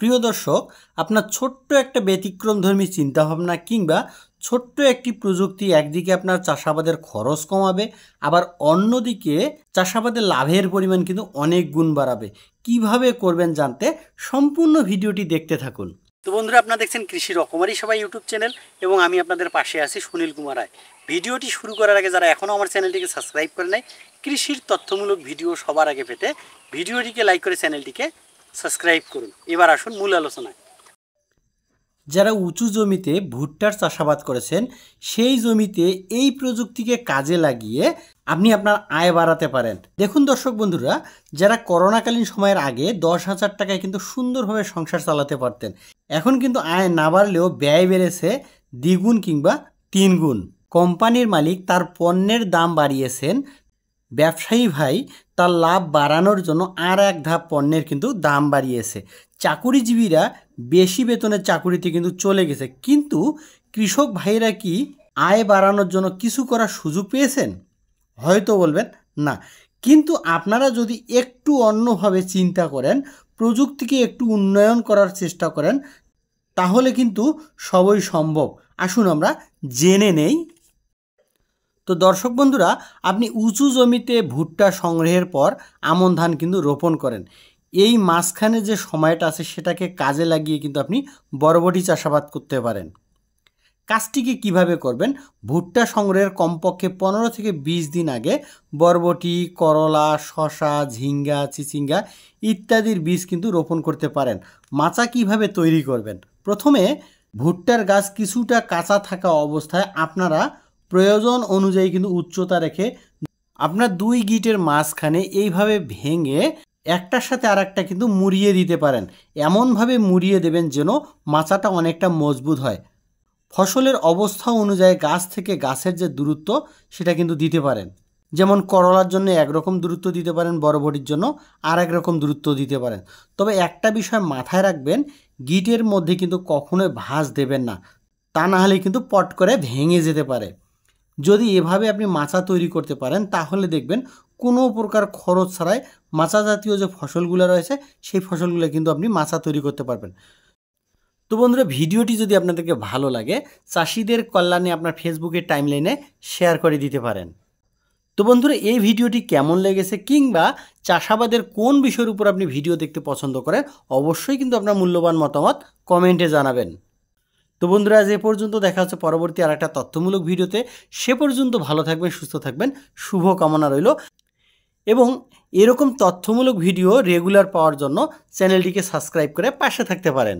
প্রিয় দর্শক, আপনার ছোট্ট একটা ব্যতিক্রমধর্মী চিন্তাভাবনা কিংবা ছোট্ট একটি প্রযুক্তি একদিকে আপনার চাষাবাদের খরচ কমাবে, আবার অন্যদিকে চাষাবাদের লাভের পরিমাণ কিন্তু অনেক গুণ বাড়াবে। কিভাবে করবেন জানতে সম্পূর্ণ ভিডিওটি দেখতে থাকুন। তো বন্ধুরা, আপনারা দেখছেন কৃষি রকমারি সবাই ইউটিউব চ্যানেল এবং আমি আপনাদের পাশে আছি সুনীল কুমার রায়। ভিডিওটি শুরু করার আগে যারা এখনও আমার চ্যানেলটিকে সাবস্ক্রাইব করে নাই, কৃষির তথ্যমূলক ভিডিও সবার আগে পেতে ভিডিওটিকে লাইক করে চ্যানেলটিকে সাবস্ক্রাইব করুন। এবার আসুন মূল আলোচনায়। যারা উঁচু জমিতে ভুট্টার চাষাবাদ করেছেন, সেই জমিতে এই প্রযুক্তিকে কাজে লাগিয়ে আপনি আপনার আয় বাড়াতে পারেন। দেখুন দর্শক বন্ধুরা, যারা করোনাকালীন সময়ের আগে 10,000 টাকায় কিন্তু সুন্দরভাবে সংসার চালাতে পারতেন, এখন কিন্তু আয় না বাড়লেও ব্যয় বেড়েছে দ্বিগুণ কিংবা 3 গুণ। কোম্পানির মালিক তার পণ্যের দাম বাড়িয়েছেন, ব্যবসায়ী ভাই তার লাভ বাড়ানোর জন্য আর এক ধাপ পণ্যের কিন্তু দাম বাড়িয়েছে। চাকুরিজীবীরা বেশি বেতনের চাকুরিতে কিন্তু চলে গেছে, কিন্তু কৃষক ভাইরা কি আয় বাড়ানোর জন্য কিছু করার সুযোগ পেয়েছেন? হয়তো বলবেন না, কিন্তু আপনারা যদি একটু অন্যভাবে চিন্তা করেন, প্রযুক্তিকে একটু উন্নয়ন করার চেষ্টা করেন, তাহলে কিন্তু সবই সম্ভব। আসুন আমরা জেনে নেই। তো দর্শক বন্ধুরা, আপনি উঁচু জমিতে ভুট্টা সংগ্রহের পর আমন ধান কিন্তু রোপণ করেন। এই মাঝখানে যে সময়টা আছে সেটাকে কাজে লাগিয়ে কিন্তু আপনি বরবটি চাষাবাদ করতে পারেন। কাজটিকে কিভাবে করবেন? ভুট্টা সংগ্রহের কমপক্ষে 15 থেকে 20 দিন আগে বরবটি, করলা, শসা, ঝিঙ্গা, চিচিঙ্গা ইত্যাদির বীজ কিন্তু রোপণ করতে পারেন। মাচা কিভাবে তৈরি করবেন? প্রথমে ভুট্টার গাছ কিছুটা কাঁচা থাকা অবস্থায় আপনারা প্রয়োজন অনুযায়ী কিন্তু উচ্চতা রেখে আপনার 2 গিটের মাঝখানে এইভাবে ভেঙে একটার সাথে আর একটা কিন্তু মুড়িয়ে দিতে পারেন। এমনভাবে মুড়িয়ে দেবেন যেন মাচাটা অনেকটা মজবুত হয়। ফসলের অবস্থা অনুযায়ী গাছ থেকে গাছের যে দূরত্ব সেটা কিন্তু দিতে পারেন। যেমন করলার জন্য একরকম দূরত্ব দিতে পারেন, বরবটির জন্য আর এক রকম দূরত্ব দিতে পারেন। তবে একটা বিষয় মাথায় রাখবেন, গিটের মধ্যে কিন্তু কখনোই ভাঁজ দেবেন না, তা না হলে কিন্তু পট করে ভেঙে যেতে পারে। যদি এভাবে আপনি মাচা তৈরি করতে পারেন, তাহলে দেখবেন কোনো প্রকার খরচ ছাড়াই মাচা জাতীয় যে ফসলগুলো রয়েছে সেই ফসলগুলো কিন্তু আপনি মাচা তৈরি করতে পারবেন। তো বন্ধুরা, ভিডিওটি যদি আপনাদেরকে ভালো লাগে, চাষিদের কল্যাণে আপনার ফেসবুকের টাইমলাইনে শেয়ার করে দিতে পারেন। তো বন্ধুরা, এই ভিডিওটি কেমন লেগেছে কিংবা চাষাবাদের কোন বিষয়ের উপর আপনি ভিডিও দেখতে পছন্দ করেন, অবশ্যই কিন্তু আপনার মূল্যবান মতামত কমেন্টে জানাবেন। তো বন্ধুরা, আজ এ পর্যন্ত, দেখা হচ্ছে পরবর্তী আর একটা তথ্যমূলক ভিডিওতে। সে পর্যন্ত ভালো থাকবেন, সুস্থ থাকবেন, শুভ কামনা রইল। এবং এরকম তথ্যমূলক ভিডিও রেগুলার পাওয়ার জন্য চ্যানেলটিকে সাবস্ক্রাইব করে পাশে থাকতে পারেন।